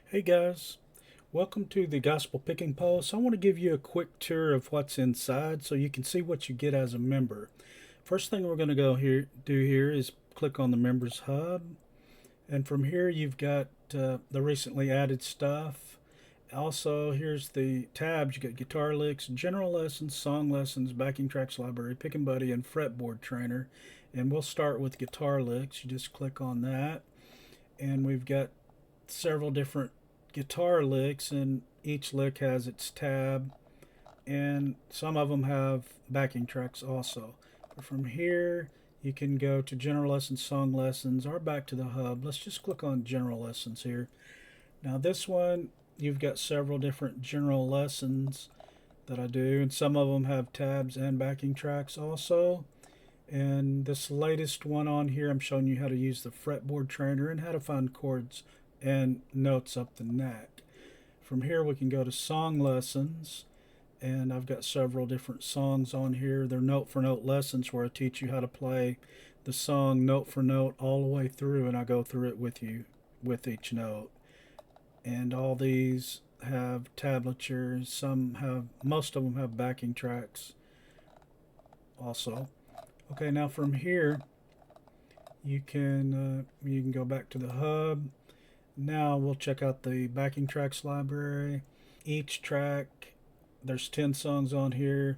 Hey guys, welcome to the Gospel Pickin Post. I want to give you a quick tour of what's inside so you can see what you get as a member. First thing we're going to do here is click on the Members Hub, and from here you've got the recently added stuff. Also, here's the tabs. You got guitar licks, general lessons, song lessons, backing tracks library, Pickin Buddy, and Fretboard Trainer. And we'll start with guitar licks. You just click on that, and we've got several different guitar licks, and each lick has its tab, and some of them have backing tracks also. But from here you can go to general lessons, song lessons, or back to the hub. Let's just click on general lessons here. Now this one, you've got several different general lessons that I do, and some of them have tabs and backing tracks also. And this latest one on here, I'm showing you how to use the Fretboard Trainer and how to find chords and notes up the neck. From here we can go to song lessons, and I've got several different songs on here. They're note for note lessons where I teach you how to play the song note for note all the way through, and I go through it with you with each note. And all these have tablatures. Most of them have backing tracks also. Okay, now from here you can go back to the hub. Now we'll check out the backing tracks library. Each track, there's 10 songs on here.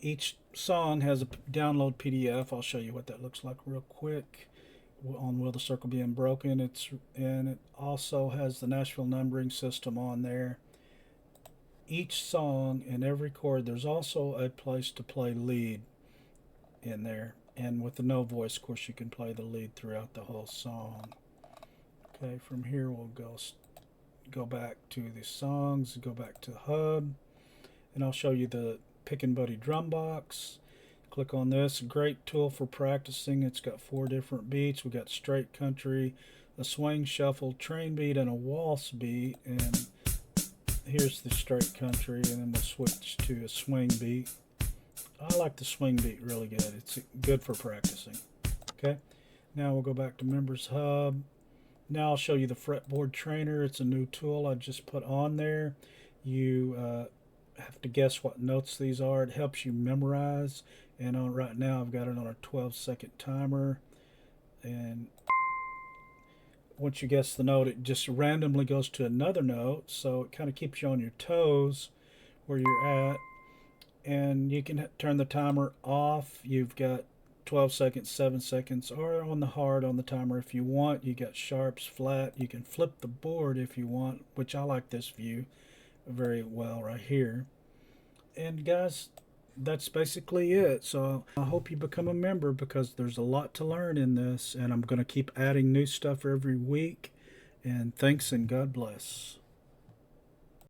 Each song has a download PDF. I'll show you what that looks like real quick. On Will the Circle Be Unbroken, and it also has the Nashville numbering system on there. Each song and every chord, there's also a place to play lead in there, and with the no voice, of course, you can play the lead throughout the whole song. Okay, from here we'll go back to the songs, go back to the hub, and I'll show you the Pickin Buddy Drum Box. Click on this. Great tool for practicing. It's got 4 different beats. We got straight country, a swing, shuffle, train beat, and a waltz beat. And here's the straight country, and then we'll switch to a swing beat. I like the swing beat really good. It's good for practicing. Okay, now we'll go back to Members Hub. Now I'll show you the Fretboard Trainer. It's a new tool I just put on there. You have to guess what notes these are. It helps you memorize. And right now I've got it on a 12-second timer. And once you guess the note, it just randomly goes to another note. So it kind of keeps you on your toes where you're at. And you can turn the timer off. You've got 12 seconds, 7 seconds, or on the hard on the timer if you want. You got sharps, flat. You can flip the board if you want, which I like this view very well right here. And guys, that's basically it. So I hope you become a member, because there's a lot to learn in this, and I'm going to keep adding new stuff every week. And thanks, and God bless.